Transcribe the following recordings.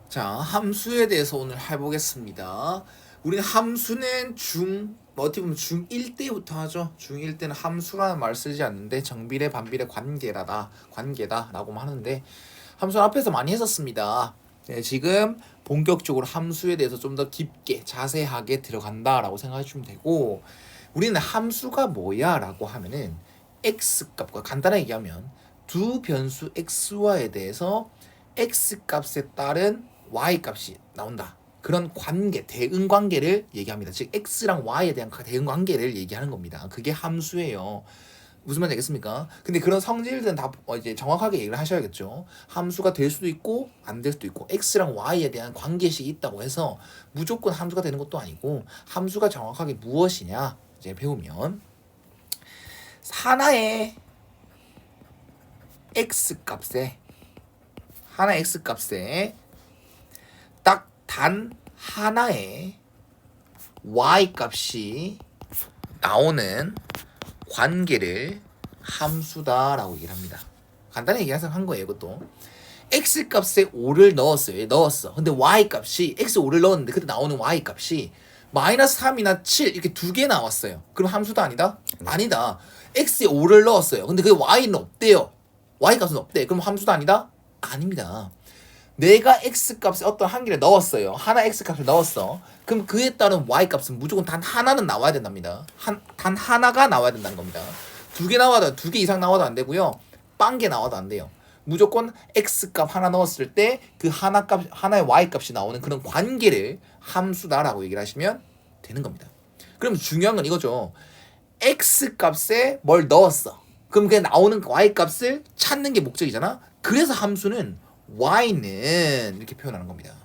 자, 함수에 대해서 오늘 해보겠습니다. 우리는 함수는 어떻게 보면 중1 때부터 하죠. 중1 때는 함수라는 말 쓰지 않는데 정비례, 반비례, 관계다라고 하는데 함수는 앞에서 많이 했었습니다. 네, 지금 본격적으로 함수에 대해서 좀 더 깊게 자세하게 들어간다라고 생각해 주면 되고, 우리는 함수가 뭐야 라고 하면은 x값과 간단하게 얘기하면 두 변수 xy에 대해서 x값에 따른 y값이 나온다. 그런 관계, 대응 관계를 얘기합니다. 즉 x랑 y에 대한 대응 관계를 얘기하는 겁니다. 그게 함수예요. 무슨 말인지 알겠습니까? 근데 그런 성질들은 다 이제 정확하게 얘기를 하셔야겠죠. 함수가 될 수도 있고 안 될 수도 있고 x랑 y에 대한 관계식이 있다고 해서 무조건 함수가 되는 것도 아니고, 함수가 정확하게 무엇이냐 이제 배우면 하나의 x값에 딱 단 하나의 y값이 나오는 관계를 함수다라고 얘기를 합니다. 간단히 얘기해서 한 거예요. 이것도 x값에 5를 넣었어. 근데 y값이 x5를 넣었는데 그때 나오는 y값이 마이너스 3이나 7 이렇게 두 개 나왔어요. 그럼 함수다 아니다? 아니다. x에 5를 넣었어요. 근데 그 y는 없대요. y값은 없대. 그럼 함수다 아니다? 아닙니다. 내가 x값에 어떤 한 개를 넣었어요. 하나 x값을 넣었어. 그럼 그에 따른 y값은 무조건 단 하나는 나와야 된답니다. 단 하나가 나와야 된다는 겁니다. 두 개 이상 나와도 안 되고요. 빵 개 나와도 안 돼요. 무조건 x값 하나 넣었을 때 그 하나의 y값이 나오는 그런 관계를 함수다라고 얘기를 하시면 되는 겁니다. 그럼 중요한 건 이거죠. x값에 뭘 넣었어. 그럼 그 나오는 y값을 찾는 게 목적이잖아. 그래서 함수는 y는 이렇게 표현하는 겁니다.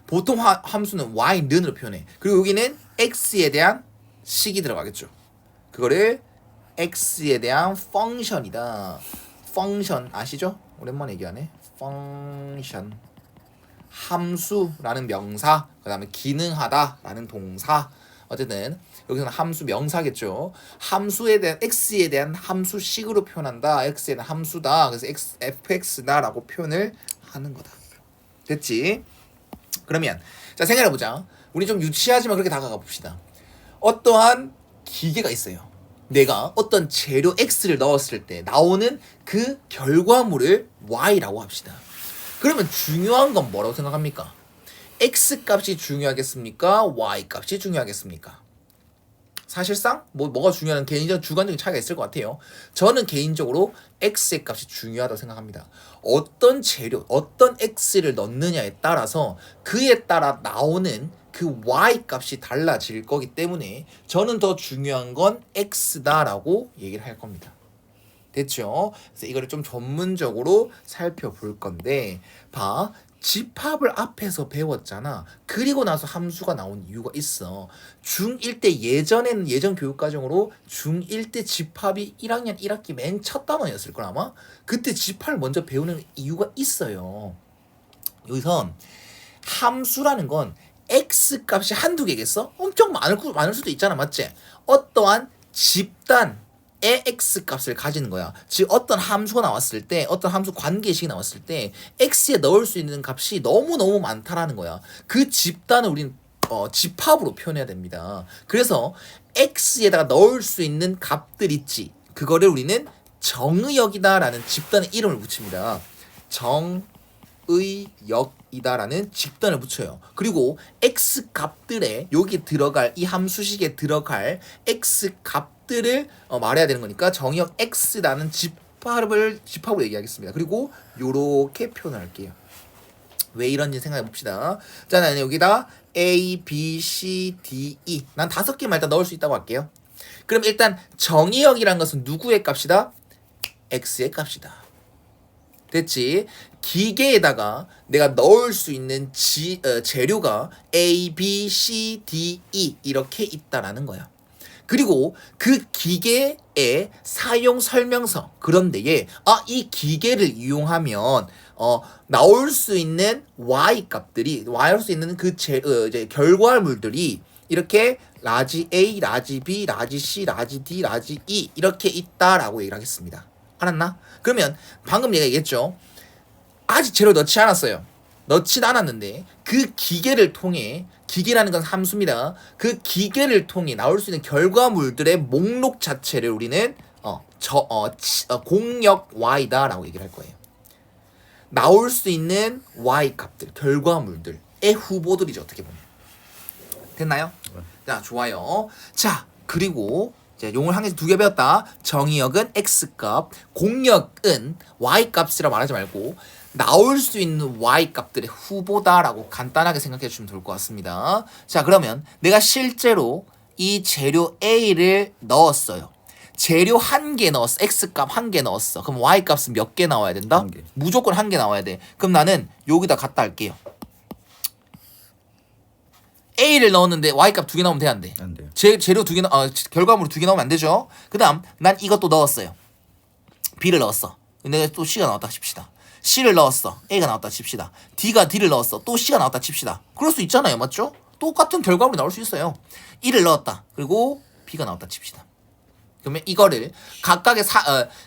보통 함수는 y는으로 표현해. 그리고 여기는 x에 대한 식이 들어가겠죠. 그거를 x에 대한 펑션이다. 펑션 아시죠? 오랜만에 얘기하네. 펑션. 함수라는 명사, 그 다음에 기능하다라는 동사. 어쨌든 여기서는 함수 명사겠죠. 함수에 대한 x에 대한 함수식으로 표현한다. x에 대한 함수다. 그래서 fx다라고 표현을 하는 거다. 됐지? 그러면 자, 생각해보자. 우리 좀 유치하지만 그렇게 다가가 봅시다. 어떠한 기계가 있어요. 내가 어떤 재료 x를 넣었을 때 나오는 그 결과물을 y라고 합시다. 그러면 중요한 건 뭐라고 생각합니까? x 값이 중요하겠습니까? y 값이 중요하겠습니까? 사실상 뭐가 중요한 개인적 주관적인 차이가 있을 것 같아요. 저는 개인적으로 x의 값이 중요하다고 생각합니다. 어떤 재료, 어떤 x를 넣느냐에 따라서 그에 따라 나오는 그 y 값이 달라질 거기 때문에 저는 더 중요한 건 x다라고 얘기를 할 겁니다. 됐죠? 그래서 이거를 좀 전문적으로 살펴볼 건데, 집합을 앞에서 배웠잖아. 그리고 나서 함수가 나온 이유가 있어. 중1 때 예전 교육과정으로 중1 때 집합이 1학년 1학기 맨 첫 단원이었을 걸 아마? 그때 집합을 먼저 배우는 이유가 있어요. 여기선 함수라는 건 x값이 한두 개겠어? 엄청 많을 수도 있잖아. 맞지? 어떠한 집단 x값을 가지는 거야. 즉 어떤 함수가 나왔을 때, 어떤 함수 관계식이 나왔을 때 x에 넣을 수 있는 값이 너무너무 많다라는 거야. 그 집단을 우린 집합으로 표현해야 됩니다. 그래서 x에다가 넣을 수 있는 값들 있지. 그거를 우리는 정의역이다라는 집단의 이름을 붙입니다. 정의역이다라는 집단을 붙여요. 그리고 x 값들에 여기 들어갈, 이 함수식에 들어갈 x 값들을 말해야 되는 거니까 정의역 x라는 집합으로 얘기하겠습니다. 그리고 요렇게 표현할게요. 왜 이런지 생각해 봅시다. 자, 나는 여기다 a, b, c, d, e 난 5개만 일단 넣을 수 있다고 할게요. 그럼 일단 정의역이라는 것은 누구의 값이다? x의 값이다. 됐지? 기계에다가 내가 넣을 수 있는 재료가 A, B, C, D, E 이렇게 있다라는 거야. 그리고 그 기계의 사용 설명서, 그런 데에 이 기계를 이용하면 나올 수 있는 y 값들이, 나올 수 있는 그 이제 결과물들이 이렇게 라지 A, 라지 B, 라지 C, 라지 D, 라지 E 이렇게 있다라고 얘기를 하겠습니다. 알았나? 그러면 방금 얘기했죠. 아직 재료 넣지 않았어요. 넣진 않았는데 그 기계를 통해 기계라는 건 함수입니다. 그 기계를 통해 나올 수 있는 결과물들의 목록 자체를 우리는 공역 y다라고 얘기를 할 거예요. 나올 수 있는 y 값들, 결과물들의 후보들이죠. 어떻게 보면. 됐나요? 자, 좋아요. 자, 그리고 이제 용을 한 개씩 2개 배웠다. 정의역은 x값, 공역은 y값이라고 말하지 말고 나올 수 있는 y값들의 후보다라고 간단하게 생각해 주시면 좋을 것 같습니다. 자, 그러면 내가 실제로 이 재료 A를 넣었어요. 재료 1개 넣었어. x값 1개 넣었어. 그럼 y값은 몇 개 나와야 된다? 1개. 무조건 1개 나와야 돼. 그럼 나는 여기다 갖다 할게요. A를 넣었는데 Y값 2개 나오면 돼, 안 돼? 안 돼요. 재료 2개, 결과물을 2개 나오면 안 되죠. 그 다음, 난 이것도 넣었어요. B를 넣었어. 근데 또 C가 나왔다 칩시다. C를 넣었어. A가 나왔다 칩시다. D가 D를 넣었어. 또 C가 나왔다 칩시다. 그럴 수 있잖아요. 맞죠? 똑같은 결과물이 나올 수 있어요. 1을 넣었다. 그리고 B가 나왔다 칩시다. 그러면 이거를 각각의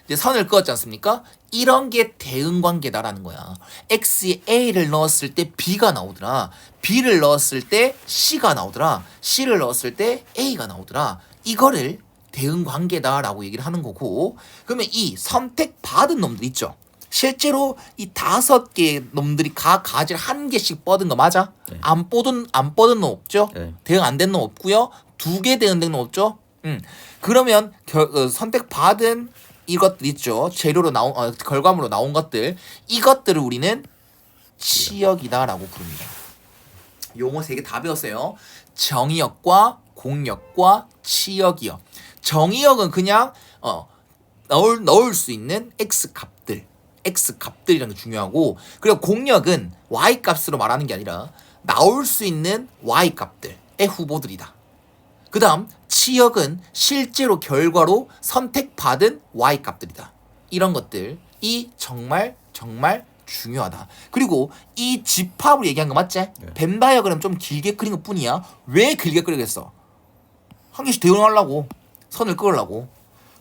이제 선을 그었지 않습니까? 이런 게 대응관계다라는 거야. X에 A를 넣었을 때 B가 나오더라. B를 넣었을 때 C가 나오더라. C를 넣었을 때 A가 나오더라. 이거를 대응관계다라고 얘기를 하는 거고, 그러면 이 선택받은 놈들 있죠. 실제로 이 5개의 놈들이 각 가지를 1개씩 뻗은 거 맞아? 네. 안 뻗은 놈 없죠? 네. 대응 안 된 놈 없고요. 2개 대응된 놈 없죠? 그러면 선택받은 이것들 있죠. 재료로 나온 결과물로 나온 것들, 이것들을 우리는 치역이다라고 부릅니다. 용어 3개 다 배웠어요. 정의역과 공역과 치역이역. 정의역은 그냥 넣을 수 있는 x 값들이라는 게 중요하고, 그리고 공역은 y 값으로 말하는 게 아니라 나올 수 있는 y 값들의 후보들이다. 그 다음 치역은 실제로 결과로 선택받은 y 값들이다. 이런 것들이 정말 중요하다. 그리고 이 집합을 얘기한 거 맞지? 네. 벤 다이어그램 좀 길게 그린 것 뿐이야. 왜 길게 그리겠어? 한 개씩 대응하려고, 선을 그으려고.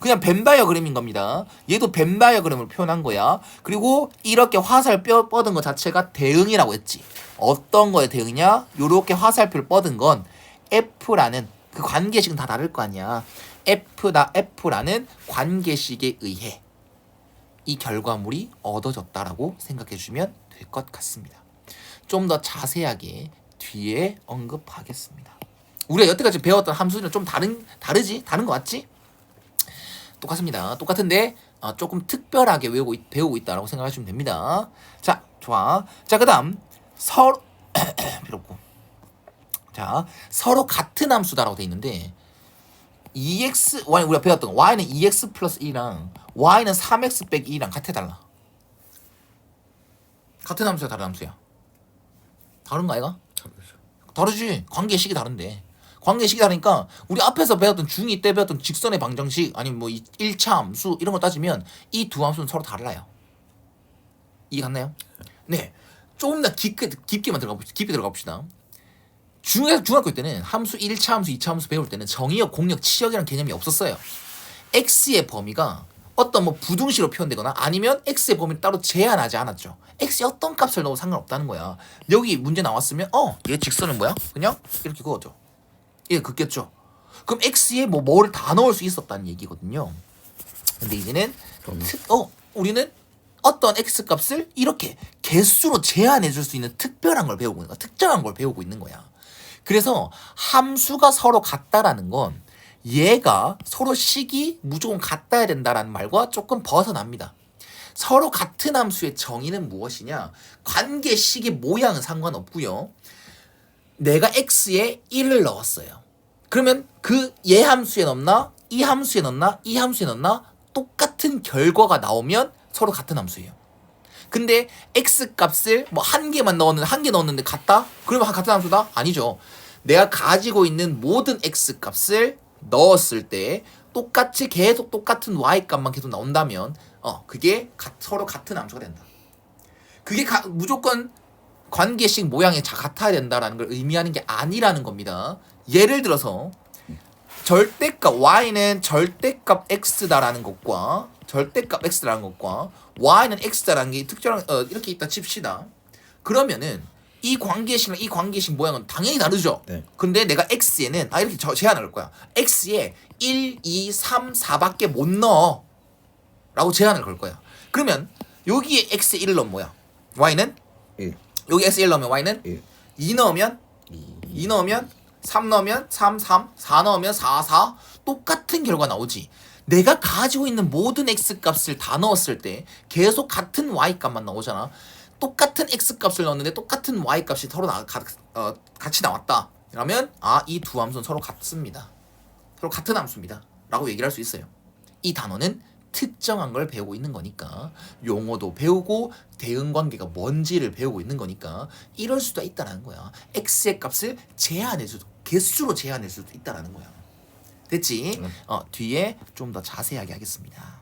그냥 벤 다이어그램인 겁니다. 얘도 벤 다이어그램을 표현한 거야. 그리고 이렇게 화살표 뻗은 것 자체가 대응이라고 했지. 어떤 거에 대응이냐? 요렇게 화살표를 뻗은 건 F라는 그 관계식은 다 다를 거 아니야. F라는 관계식에 의해 이 결과물이 얻어졌다라고 생각해 주시면 될 것 같습니다. 좀 더 자세하게 뒤에 언급하겠습니다. 우리가 여태까지 배웠던 함수는 좀 다르지? 다른 거 맞지? 똑같습니다. 똑같은데 조금 특별하게 배우고 있다라고 생각하시면 됩니다. 자, 좋아. 자, 그다음 서로 필요 없고. 자, 서로 같은 함수다라고 돼 있는데 EX, Y 우리가 배웠던 거, Y는 2X 플러스 2랑 Y는 3X 빼기 2랑 같아 달라. 같은 함수야, 다른 함수야? 다른가 아이가? 다르지. 관계식이 다른데. 관계식이 다르니까 우리 앞에서 배웠던 중2 때 배웠던 직선의 방정식 아니면 뭐 1차 함수 이런 거 따지면 이 두 함수는 서로 달라요. 이해 갔나요? 네. 조금 더 깊게만 들어가 봅시다. 중학교 때는 함수 1차 함수, 2차 함수 배울 때는 정의역, 공역, 치역이라는 개념이 없었어요. x의 범위가 어떤 뭐 부등식으로 표현되거나 아니면 x의 범위를 따로 제한하지 않았죠. x에 어떤 값을 넣어도 상관없다는 거야. 여기 문제 나왔으면 얘 직선은 뭐야? 그냥 이렇게 그거죠. 얘 긋겠죠. 그럼 x에 뭐를 다 넣을 수 있었다는 얘기거든요. 근데 이제는 우리는 어떤 x 값을 이렇게 개수로 제한해 줄 수 있는 특별한 걸 배우고 있는 거야. 특정한 걸 배우고 있는 거야. 그래서 함수가 서로 같다라는 건 얘가 서로 식이 무조건 같아야 된다라는 말과 조금 벗어납니다. 서로 같은 함수의 정의는 무엇이냐? 관계식의 모양은 상관없고요. 내가 x에 1을 넣었어요. 그러면 그 얘 함수에 넣나? 이 함수에 넣나? 이 함수에 넣나? 똑같은 결과가 나오면 서로 같은 함수예요. 근데 x 값을 뭐 한 개 넣었는데 같다? 그러면 같은 함수다? 아니죠. 내가 가지고 있는 모든 x 값을 넣었을 때 똑같이 계속 똑같은 y 값만 계속 나온다면 그게 서로 같은 함수가 된다. 그게 무조건 관계식 모양이 같아야 된다라는 걸 의미하는 게 아니라는 겁니다. 예를 들어서 절대값 y는 절대값 x다라는 것과 y는 x다라는 게 특정한 이렇게 있다 칩시다. 그러면은 이 관계식이랑 이 관계식 모양은 당연히 다르죠. 네. 근데 내가 x에는 이렇게 제한을 걸 거야. x에 1, 2, 3, 4밖에 못 넣어 라고 제한을 걸 거야. 그러면 여기에 x에 1을 넣으면 뭐야? y는 1. 여기 x에 1 넣으면 y는 1. 2 넣으면 2 넣으면 3 넣으면 3, 3, 4 넣으면 4, 4 똑같은 결과 나오지. 내가 가지고 있는 모든 x 값을 다 넣었을 때 계속 같은 y 값만 나오잖아. 똑같은 x 값을 넣었는데 똑같은 y 값이 서로 같이 나왔다. 그러면 이 두 함수는 서로 같습니다. 서로 같은 함수입니다. 라고 얘기를 할 수 있어요. 이 단어는 특정한 걸 배우고 있는 거니까 용어도 배우고 대응관계가 뭔지를 배우고 있는 거니까 이럴 수도 있다는 거야. x의 값을 제한할 수도 개수로 제한할 수도 있다는 거야. 됐지? 뒤에 좀 더 자세하게 하겠습니다.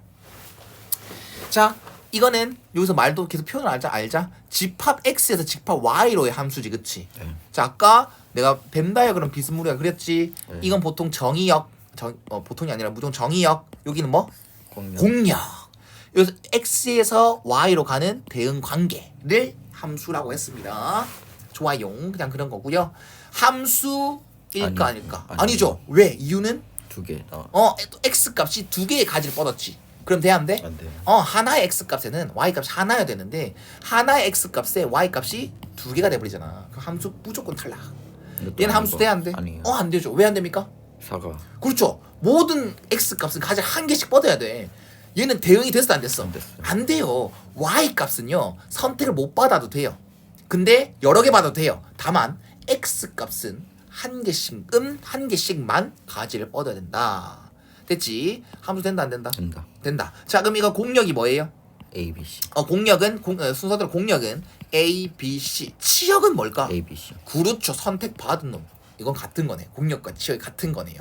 자, 이거는 여기서 말도 계속 표현을 알자. 집합 x에서 집합 y로의 함수지, 그치? 네. 자, 아까 내가 벤 다이어그램 비스무리하게 그랬지. 네. 이건 보통 정의역, 보통이 아니라 무조건 정의역. 여기는 뭐? 공역. 여기서 x에서 y로 가는 대응 관계를 함수라고 했습니다. 좋아요. 그냥 그런 거고요. 함수일까 아닐까? 아니죠. 왜? 이유는 2개 나와. 또 x 값이 두 개의 가지를 뻗었지. 그럼 돼 안 돼? 안 돼요. 하나의 x 값에는 y 값이 하나여야 되는데 하나의 x 값에 y 값이 두 개가 돼 버리잖아. 그 함수 무조건 탈락. 얘는 함수 돼 안 돼? 아니에요. 안 되죠. 왜 안 됩니까? 사가 그렇죠. 모든 x 값은 가장 한 개씩 뻗어야 돼. 얘는 대응이 됐어 안 됐어? 안 됐어요. 안 돼요. y 값은요 선택을 못 받아도 돼요. 근데 여러 개 받아도 돼요. 다만 x 값은 한 개씩만 가지를 뻗어야 된다. 됐지? 함수 된다 안 된다? 된다. 된다. 자, 그럼 이거 공력이 뭐예요? A, B, C. 공력은 순서대로 공력은 A, B, C. 치역은 뭘까? A, B, C. 그렇죠. 선택 받은 놈. 이건 같은 거네. 공력과 치역이 같은 거네요.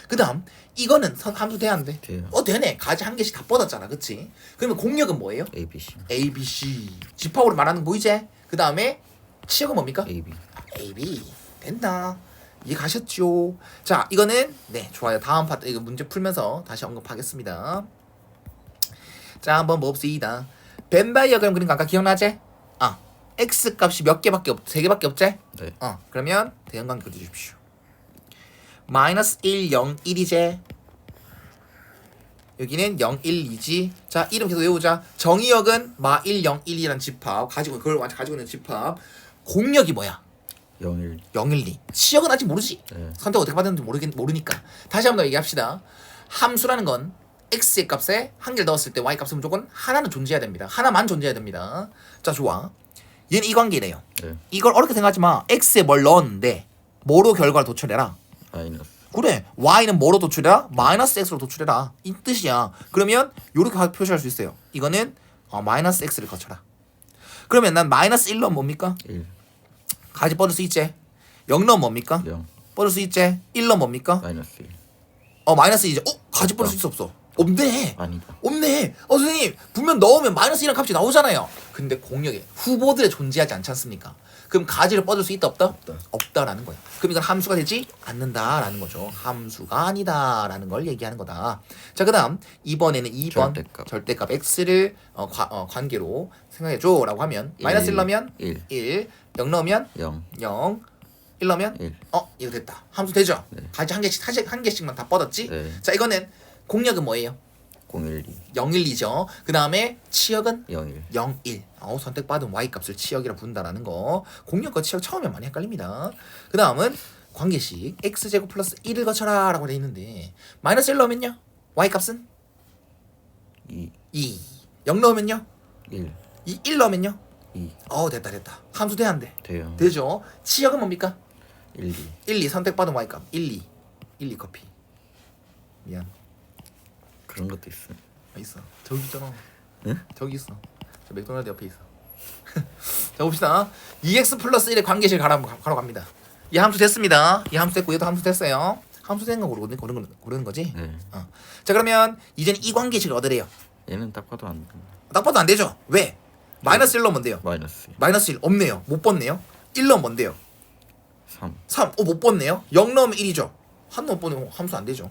그다음 이거는 함수 돼야 안 돼? 돼요. 되네. 가지 한 개씩 다 뻗었잖아. 그치? 그러면 공력은 뭐예요? A, B, C. A, B, C. 집합으로 말하는 거 보이지? 그다음에 치역은 뭡니까? A, B. A, B. 된다. 이해 가셨죠? 자, 이거는 네, 좋아요. 다음 파트 이거 문제 풀면서 다시 언급하겠습니다. 자, 한번 봅시다. 벤 다이어그램 그린 거 아까 기억나지? x 값이 몇 개밖에 세 개밖에 없지? 네. 그러면 대응관계 그려 주십시오. 마이너스 1, 0, 1이지. 여기는 0, 1, 2지. 자, 이름 계속 외우자. 정의역은 마 1, 0, 1이라는 집합 그걸 가지고 있는 집합. 공력이 뭐야? 0, 1. 0, 1, 2. 치역은 아직 모르지. 네. 선택 어떻게 받았는지 모르니까. 다시 한번 더 얘기합시다. 함수라는 건 x의 값에 한 개를 넣었을 때 y 값은 무조건 하나는 존재해야 됩니다. 하나만 존재해야 됩니다. 자, 좋아. 얘는 이 관계래요. 네. 이걸 어렵게 생각하지 마. x에 뭘 넣었는데 뭐로 결과를 도출해라? 마이너스. 그래. y는 뭐로 도출해라? 마이너스 x로 도출해라. 이 뜻이야. 그러면 요렇게 표시할 수 있어요. 이거는 마이너스 x를 거쳐라. 그러면 난 마이너스 1은 뭡니까? 1. 가지 뻗을 수 있지. 0은 뭡니까? 0. 뻗을 수 있지. 1은 뭡니까? 마이너스 1. 마이너스 2죠. 가지 뻗을 수 있어 없어? 없네. 아니다. 없네. 선생님 분명 넣으면 마이너스 1이라는 값이 나오잖아요. 근데 공력에 후보들에 존재하지 않지 않습니까? 그럼 가지를 뻗을 수 있다 없다? 없다. 없다라는 거야. 그럼 이건 함수가 되지 않는다라는 거죠. 함수가 아니다라는 걸 얘기하는 거다. 자, 그다음 이번에는 2번 절대값 x를 관계로 생각해줘라고 하면 마이너스 1 넣으면 1, 0 넣으면 0. 0, 1 넣으면 1. 이거 됐다. 함수 되죠? 네. 가지 한 개씩만 다 뻗었지? 네. 자, 이거는 공력은 뭐예요? 0, 1, 2. 0, 1, 2죠. 그 다음에 치역은 0, 1. 0, 1. 선택받은 y값을 치역이라 부른다라는 거. 공력과 치역 처음에 많이 헷갈립니다. 그 다음은 관계식 x제곱 플러스 1을 거쳐라 라고 되어 있는데 마이너스 1 넣으면요? y값은 2. 2. 0 넣으면요? 1. 1 넣으면요? 2. 됐다. 함수 돼야 안 돼? 돼요. 되죠. 치역은 뭡니까? 1, 2. 1, 2 선택받은 y값 1, 2 커피. 미안. 그런 것도 있어. 있어. 저기 있잖아. 응? 저기 있어. 저 맥도날드 옆에 있어. 자, 봅시다. 2x 플러스 1의 관계식 가로 갑니다. 이 함수 됐습니다. 이 함수 됐고 얘도 함수 됐어요. 함수 된 거 고르는 거지? 네. 자, 그러면 이제는 이 관계식을 얻으래요. 얘는 딱 봐도 안 돼. 딱 봐도 안 되죠? 왜? 마이너스 1 넣으면 뭔데요? 마이너스 1. 마이너스 1 없네요. 못 뻗네요. 1 넣으면 뭔데요? 3. 3. 못 뻗네요. 0 넣으면 1이죠. 한 번 뻗으면 함수 안 되죠.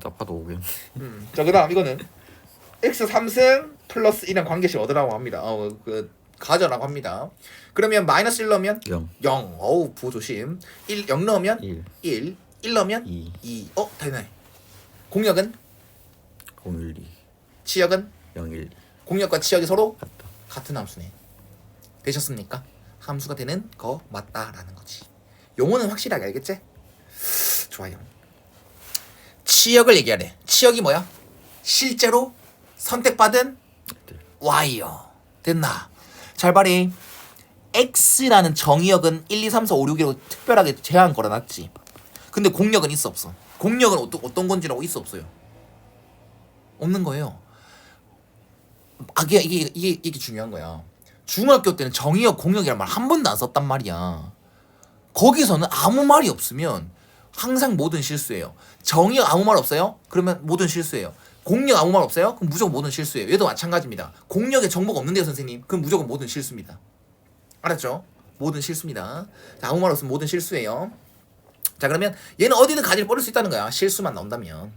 딱 봐도 5개. 자, 그다음 이거는 x 3승 플러스 1은 관계식 얻으라고 합니다. 가져라고 합니다. 그러면 마이너스 1 넣으면 0 0. 어우 부호 조심. 0 넣으면 1 1 넣으면 2 2. 되네. 공역은 0 1 2 치역은 0 1 2 공역과 치역이 서로 같다. 같은 함수네. 되셨습니까? 함수가 되는 거 맞다라는 거지. 용어는 확실하게 알겠지? 좋아요. 치역을 얘기하래. 치역이 뭐야? 실제로 선택받은 네. y요. 됐나? 잘 봐리. x라는 정의역은 1, 2, 3, 4, 5, 6이라고 특별하게 제한 걸어놨지. 근데 공역은 있어 없어? 공역은 어떤 건지라고 있어 없어요? 없는 거예요. 이게 중요한 거야. 중학교 때는 정의역, 공역이란 말 한 번도 안 썼단 말이야. 거기서는 아무 말이 없으면 항상 모든 실수예요. 정의역 아무 말 없어요? 그러면 모든 실수예요. 공역 아무 말 없어요? 그럼 무조건 모든 실수예요. 얘도 마찬가지입니다. 공역에 정보가 없는데요, 선생님? 그럼 무조건 모든 실수입니다. 알았죠? 모든 실수입니다. 자, 아무 말 없으면 모든 실수예요. 자, 그러면 얘는 어디든 가지를 버릴 수 있다는 거야. 실수만 나온다면.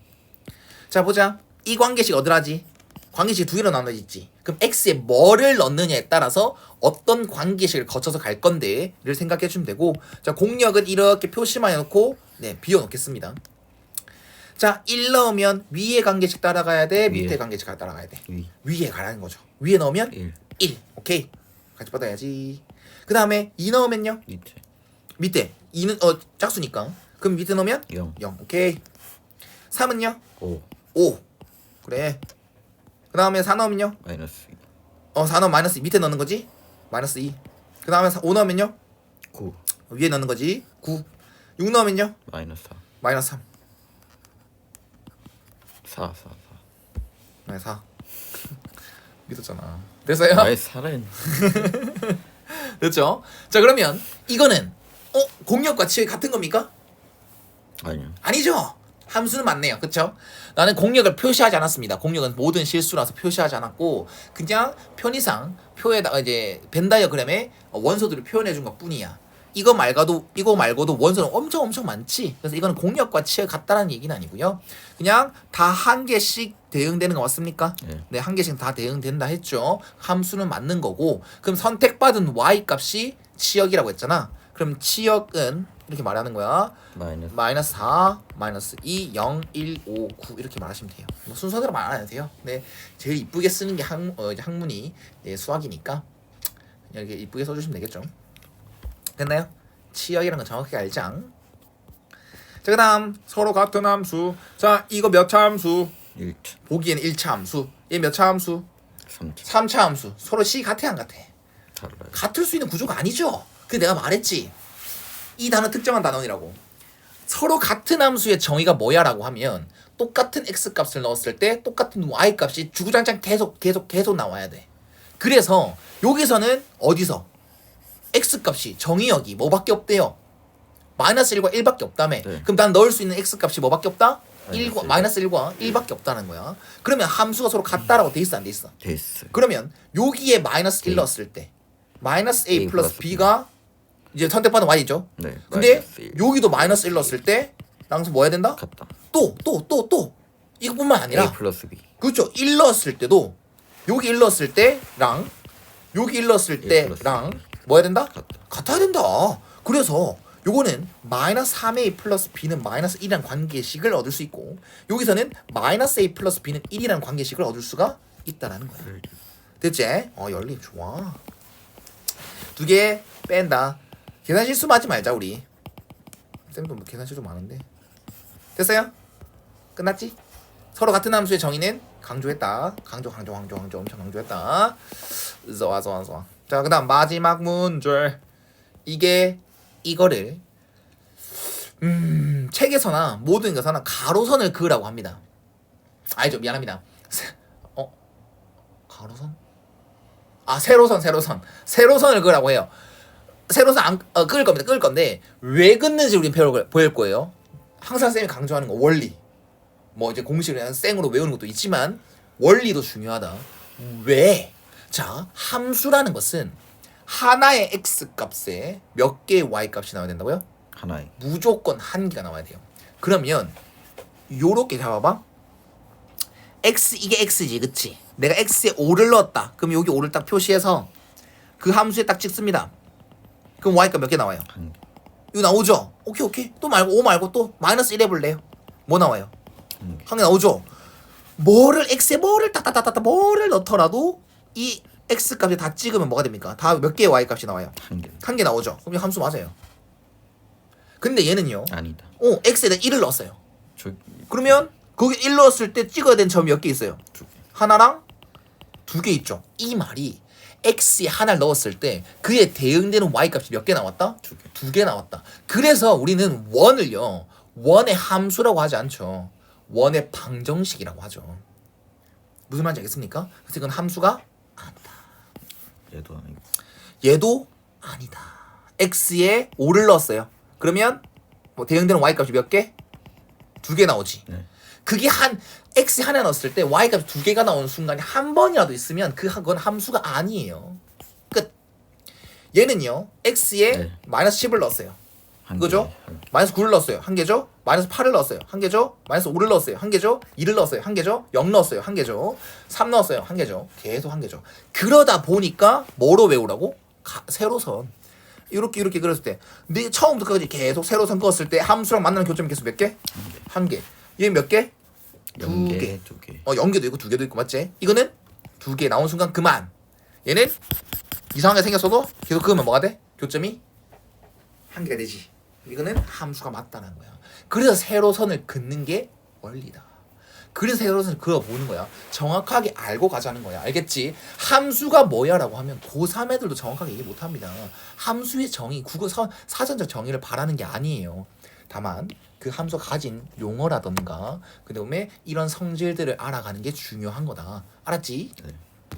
자, 보자. 이 관계식 어디라지? 관계식이 두 개로 나눠져 있지. 그럼 x에 뭐를 넣느냐에 따라서 어떤 관계식을 거쳐서 갈 건데를 생각해 주면 되고, 자, 공역은 이렇게 표시만 해놓고 비워 놓겠습니다. 자, 1 넣으면 위에 관계식 따라가야 돼, 밑에 위에. 관계식 따라가야 돼. 위 위에 가라는 거죠. 위에 넣으면 1 1. 오케이. 같이 받아야지. 그 다음에 2 넣으면요. 밑에 밑에 2는 짝수니까. 그럼 밑에 넣으면 0 0. 오케이. 3은요. 5 5. 그래. 그 다음에 4 넣으면요. 마이너스 4 넣으면 마이너스 2. 밑에 넣는 거지. 마이너스 2. 그 다음에 5 넣으면요. 9 위에 넣는 거지. 9. 6 넣으면요. 마이너스 4 마이너스 3. 4 4 4 마이너스 4. 믿었잖아. 됐어요? 아예 살아있네. 됐죠? 자, 그러면 이거는 공역과 치역이 같은 겁니까? 아니요. 아니죠. 함수는 맞네요. 그쵸? 나는 공역을 표시하지 않았습니다. 공역은 모든 실수라서 표시하지 않았고 그냥 편의상 표에다가 이제 벤 다이어그램에 원소들을 표현해 준 것뿐이야. 이거 말고도 원소는 엄청 많지. 그래서 이거는 공역과 치역이 같다는 얘기는 아니고요. 그냥 다 한 개씩 대응되는 거 맞습니까? 네, 한 개씩 다 대응된다 했죠. 함수는 맞는 거고, 그럼 선택받은 y 값이 치역이라고 했잖아. 그럼 치역은 이렇게 말하는 거야. 마이너스 4, 마이너스 2, 0, 1, 5, 9 이렇게 말하시면 돼요. 뭐 순서대로 말 안 해도 돼요. 네, 제일 이쁘게 쓰는 게 학문이 수학이니까 이렇게 이쁘게 써주시면 되겠죠. 됐나요? 치역이라는 건 정확하게 알장. 자, 그 다음 서로 같은 함수. 자, 이거 몇 차 함수? 1차 보기에는 1차 함수. 얘 몇 차 함수? 3차 3차 함수. 서로 식 같아 안 같아? 달라요. 같을 수 있는 구조가 아니죠. 그 내가 말했지. 이 단어 특정한 단어이라고. 서로 같은 함수의 정의가 뭐야 라고 하면 똑같은 x 값을 넣었을 때 똑같은 y 값이 주구장창 계속 나와야 돼. 그래서 여기서는 어디서 x 값이 정의역이 뭐밖에 없대요. 마이너스 1과 1밖에 없다며. 네. 그럼 난 넣을 수 있는 x 값이 뭐밖에 없다? 마이너스 1과 1밖에 없다는 거야. 그러면 함수가 서로 같다라고 돼 있어 안 돼 있어? 돼 있어요. 그러면 여기에 마이너스 1 넣었을 때 마이너스 a 플러스 b가 이제 선택받은 y죠. 네. 근데 마이너스 1. 여기도 마이너스 1 넣었을 때 랑수 뭐 해야 된다? 같다. 또 이것뿐만 아니라 A 플러스 B. 그렇죠. 1 넣었을 때도 여기 1 넣었을 때랑 여기 1 넣었을 A 플러스 때랑 B. 뭐 해야 된다? 같다. 같아야 된다. 그래서 요거는 마이너스 3a 플러스 b는 마이너스 1이라는 관계식을 얻을 수 있고 여기서는 마이너스 a 플러스 b는 1이라는 관계식을 얻을 수가 있다라는 거야. 됐지? 연립 좋아. 두 개 뺀다. 계산 실수 하지 말자 우리. 쌤도 뭐 계산 실수 많은데. 됐어요? 끝났지? 서로 같은 함수의 정의는 강조했다. 강조 엄청 강조했다. 좋아. 자, 그다음 마지막 문제. 이거를 책에서나 모든 것에서나 가로선을 그으라고 합니다. 아니죠, 미안합니다. 가로선? 세로선을 그으라고 해요. 세로선 그을 건데 왜 긋는지 우리 보일 거예요. 항상 쌤이 강조하는 거 원리. 뭐 이제 공식을 그냥 쌩으로 외우는 것도 있지만 원리도 중요하다. 왜? 자, 함수라는 것은 하나의 x 값에 몇 개의 y 값이 나와야 된다고요? 하나에 무조건 한 개가 나와야 돼요. 그러면 요렇게 잡아봐. x 이게 x지, 그치? 내가 x에 5를 넣었다. 그럼 여기 5를 딱 표시해서 그 함수에 딱 찍습니다. 그럼 y가 몇 개 나와요? 한 개. 이거 나오죠? 오케이. 또 말고 5 말고 또 마이너스 1 해볼래요? 뭐 나와요? 한 개. 한 개 나오죠? 뭐를 x에 뭐를 따따따따 뭐를 넣더라도 이 x 값이 다 찍으면 뭐가 됩니까? 다 몇 개의 y 값이 나와요? 한 개. 한 개 나오죠? 그럼 이 함수 맞아요. 근데 얘는요. 아니다. x에다 1을 넣었어요. 저 그러면 거기 1 넣었을 때 찍어야 되는 점이 몇 개 있어요? 두 개. 하나랑 두 개 있죠. 이 말이 x에 하나를 넣었을 때 그에 대응되는 y 값이 몇 개 나왔다? 두 개. 두 개 나왔다. 그래서 우리는 원을요. 원의 함수라고 하지 않죠. 원의 방정식이라고 하죠. 무슨 말인지 알겠습니까? 그래서 이건 함수가 아니다. 얘도 아니고. 얘도 아니다. x에 5를 넣었어요. 그러면 뭐 대응되는 y 값이 몇 개? 두 개 나오지. 네. 그게 한 x 하나 넣었을 때 y 값이 두 개가 나오는 순간에 한 번이라도 있으면 그건 함수가 아니에요. 끝. 얘는요. x에 네. 마이너스 10을 넣었어요. 한 그거죠? 개. 한 개. 마이너스 9를 넣었어요. 한 개죠? 마이너스 8을 넣었어요. 한 개죠? 마이너스 5를 넣었어요. 한 개죠? 2를 넣었어요. 한 개죠? 0 넣었어요. 한 개죠? 3 넣었어요. 한 개죠? 계속 한 개죠. 그러다 보니까 뭐로 외우라고? 세로선. 이렇게 그렸을 때 네 처음부터 끝까지 계속 세로선 그었을 때 함수랑 만나는 교점이 계속 몇 개? 한 개. 얘 몇 개? 두 개. 0개, 2개. 0개도 있고 2개도 있고 맞지? 이거는 2개 나온 순간 그만. 얘는 이상하게 생겼어도 계속 그으면 뭐가 돼? 교점이 한 개가 되지. 이거는 함수가 맞다는 거야. 그래서 세로선을 긋는 게 원리다. 그래서 세로선을 그어보는 거야. 정확하게 알고 가자는 거야. 알겠지? 함수가 뭐야라고 하면 고3 애들도 정확하게 얘기 못합니다. 함수의 정의, 국어 사전적 정의를 바라는 게 아니에요. 다만 그 함수가 가진 용어라던가 그 다음에 이런 성질들을 알아가는 게 중요한 거다. 알았지? 네.